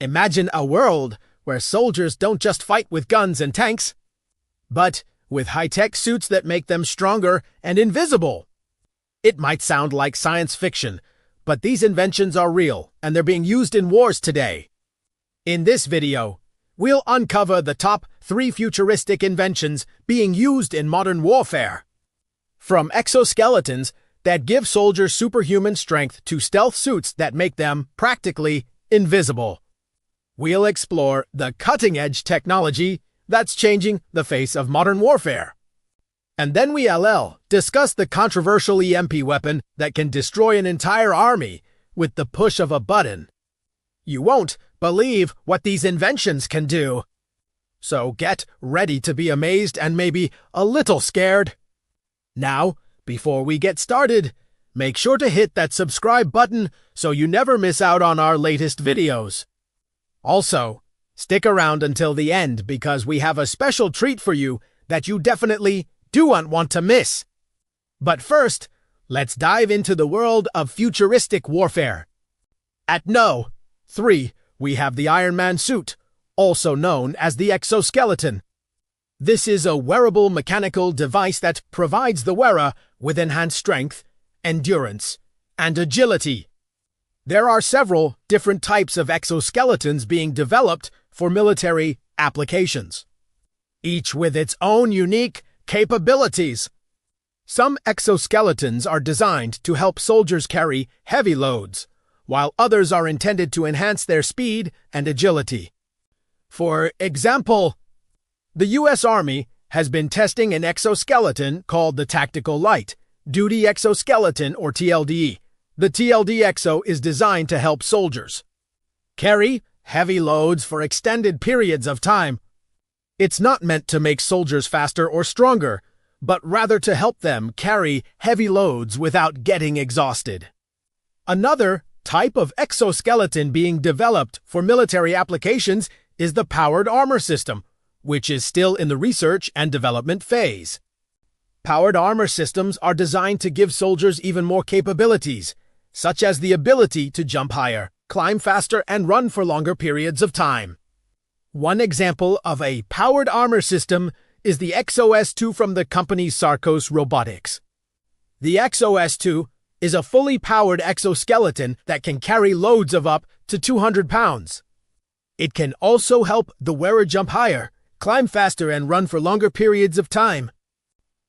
Imagine a world where soldiers don't just fight with guns and tanks, but with high-tech suits that make them stronger and invisible. It might sound like science fiction, but these inventions are real, and they're being used in wars today. In this video, we'll uncover the top 3 futuristic inventions being used in modern warfare. From exoskeletons that give soldiers superhuman strength to stealth suits that make them practically invisible. We'll explore the cutting-edge technology that's changing the face of modern warfare. And then we'll discuss the controversial EMP weapon that can destroy an entire army with the push of a button. You won't believe what these inventions can do. So get ready to be amazed and maybe a little scared. Now, before we get started, make sure to hit that subscribe button so you never miss out on our latest videos. Also, stick around until the end because we have a special treat for you that you definitely don't want to miss. But first, let's dive into the world of futuristic warfare. At No. 3, we have the Iron Man suit, also known as the exoskeleton. This is a wearable mechanical device that provides the wearer with enhanced strength, endurance, and agility. There are several different types of exoskeletons being developed for military applications, each with its own unique capabilities. Some exoskeletons are designed to help soldiers carry heavy loads, while others are intended to enhance their speed and agility. For example, the U.S. Army has been testing an exoskeleton called the Tactical Light Duty Exoskeleton, or TLDE. The TLD Exo is designed to help soldiers carry heavy loads for extended periods of time. It's not meant to make soldiers faster or stronger, but rather to help them carry heavy loads without getting exhausted. Another type of exoskeleton being developed for military applications is the powered armor system, which is still in the research and development phase. Powered armor systems are designed to give soldiers even more capabilities, such as the ability to jump higher, climb faster, and run for longer periods of time. One example of a powered armor system is the XOS-2 from the company Sarcos Robotics. The XOS-2 is a fully powered exoskeleton that can carry loads of up to 200 pounds. It can also help the wearer jump higher, climb faster, and run for longer periods of time.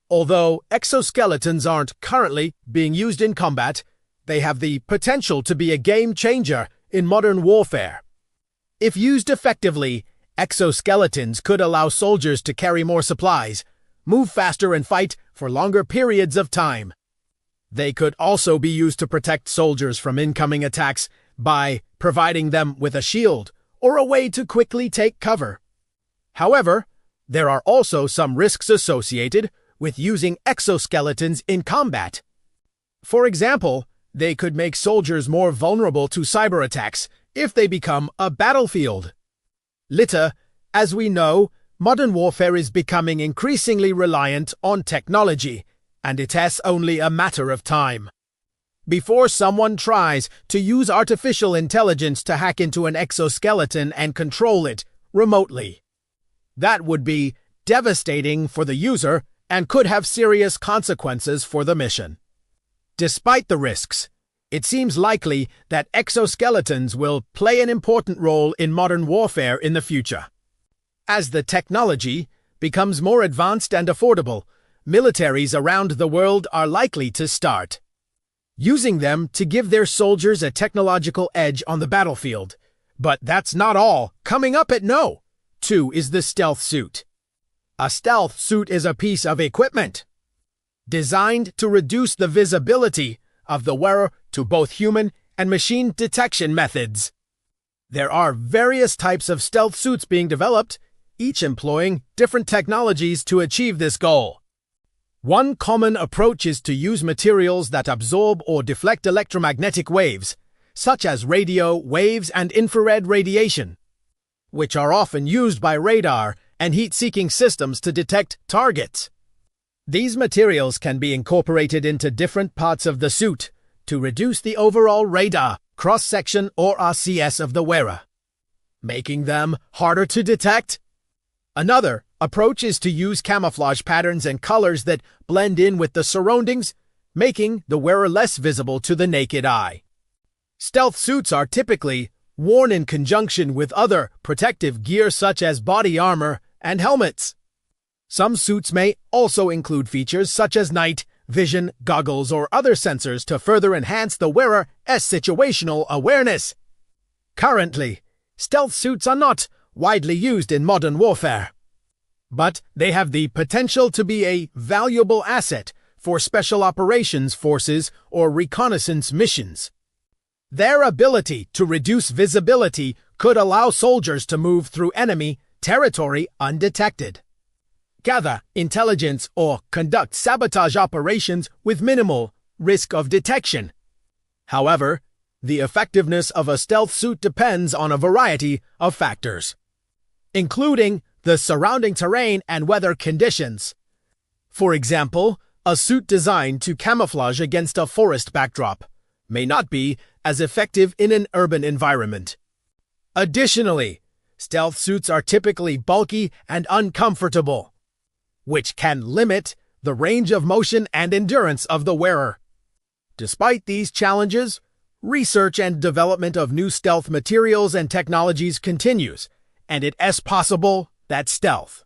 Although exoskeletons aren't currently being used in combat, they have the potential to be a game changer in modern warfare. If used effectively, exoskeletons could allow soldiers to carry more supplies, move faster, and fight for longer periods of time. They could also be used to protect soldiers from incoming attacks by providing them with a shield or a way to quickly take cover. However, there are also some risks associated with using exoskeletons in combat. For example, they could make soldiers more vulnerable to cyber attacks if they become a battlefield. Later, as we know, modern warfare is becoming increasingly reliant on technology, and it's only a matter of time before someone tries to use artificial intelligence to hack into an exoskeleton and control it remotely. That would be devastating for the user and could have serious consequences for the mission. Despite the risks, it seems likely that exoskeletons will play an important role in modern warfare in the future. As the technology becomes more advanced and affordable, militaries around the world are likely to start using them to give their soldiers a technological edge on the battlefield. But that's not all. Coming up at No. 2 is the stealth suit. A stealth suit is a piece of equipment designed to reduce the visibility of the wearer to both human and machine detection methods. There are various types of stealth suits being developed, each employing different technologies to achieve this goal. One common approach is to use materials that absorb or deflect electromagnetic waves, such as radio waves and infrared radiation, which are often used by radar and heat-seeking systems to detect targets. These materials can be incorporated into different parts of the suit to reduce the overall radar cross-section or RCS of the wearer. making them harder to detect. Another approach is to use camouflage patterns and colors that blend in with the surroundings, making the wearer less visible to the naked eye. Stealth suits are typically worn in conjunction with other protective gear such as body armor and helmets. Some suits may also include features such as night vision goggles or other sensors to further enhance the wearer's situational awareness. Currently, stealth suits are not widely used in modern warfare, but they have the potential to be a valuable asset for special operations forces or reconnaissance missions. Their ability to reduce visibility could allow soldiers to move through enemy territory undetected, gather intelligence, or conduct sabotage operations with minimal risk of detection. However, the effectiveness of a stealth suit depends on a variety of factors, including the surrounding terrain and weather conditions. For example, a suit designed to camouflage against a forest backdrop may not be as effective in an urban environment. Additionally, stealth suits are typically bulky and uncomfortable, which can limit the range of motion and endurance of the wearer. Despite these challenges, research and development of new stealth materials and technologies continues, and it is possible that stealth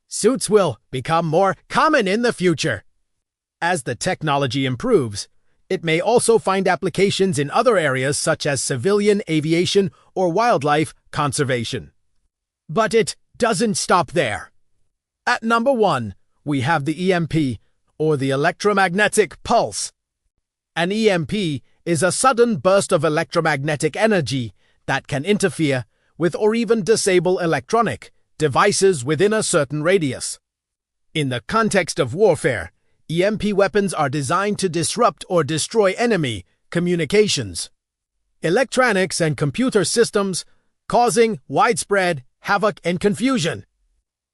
suits will become more common in the future. As the technology improves, it may also find applications in other areas such as civilian aviation or wildlife conservation. But it doesn't stop there. At number 1, we have the EMP, or the electromagnetic pulse. An EMP is a sudden burst of electromagnetic energy that can interfere with or even disable electronic devices within a certain radius. In the context of warfare, EMP weapons are designed to disrupt or destroy enemy communications, electronics, and computer systems, causing widespread havoc and confusion.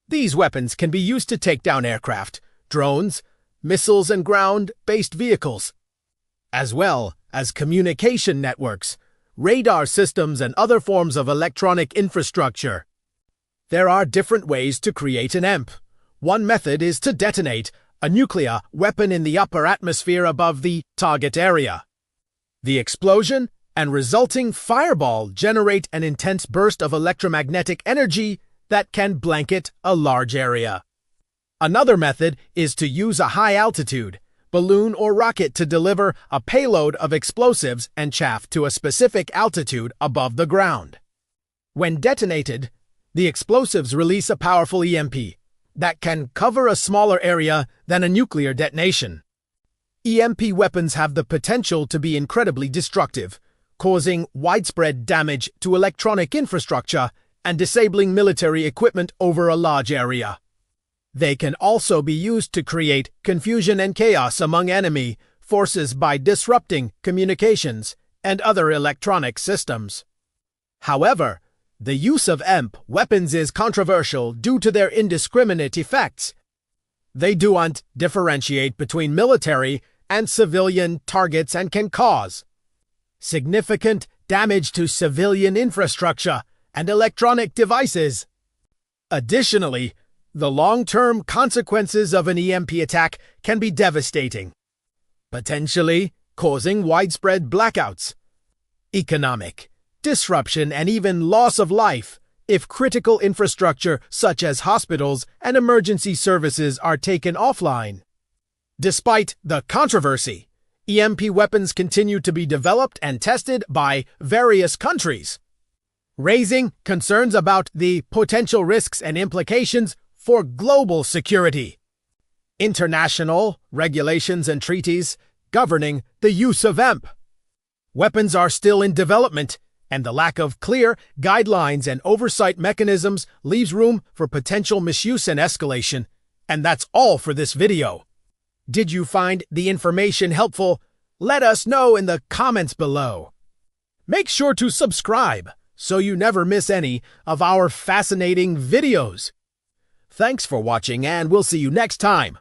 These weapons can be used to take down aircraft, drones, missiles, and ground-based vehicles, as well as communication networks, radar systems, and other forms of electronic infrastructure. There are different ways to create an EMP. One method is to detonate a nuclear weapon in the upper atmosphere above the target area. The explosion and resulting fireball generate an intense burst of electromagnetic energy that can blanket a large area. Another method is to use a high-altitude balloon or rocket to deliver a payload of explosives and chaff to a specific altitude above the ground. When detonated, the explosives release a powerful EMP that can cover a smaller area than a nuclear detonation. EMP weapons have the potential to be incredibly destructive, causing widespread damage to electronic infrastructure and disabling military equipment over a large area. They can also be used to create confusion and chaos among enemy forces by disrupting communications and other electronic systems. However, the use of EMP weapons is controversial due to their indiscriminate effects. They don't differentiate between military and civilian targets and can cause significant damage to civilian infrastructure and electronic devices. Additionally, the long-term consequences of an EMP attack can be devastating, potentially causing widespread blackouts, economic disruption, and even loss of life if critical infrastructure such as hospitals and emergency services are taken offline. Despite the controversy, EMP weapons continue to be developed and tested by various countries, raising concerns about the potential risks and implications for global security. International regulations and treaties governing the use of EMP weapons are still in development, and the lack of clear guidelines and oversight mechanisms leaves room for potential misuse and escalation. And that's all for this video. Did you find the information helpful? Let us know in the comments below. Make sure to subscribe so you never miss any of our fascinating videos. Thanks for watching, and we'll see you next time.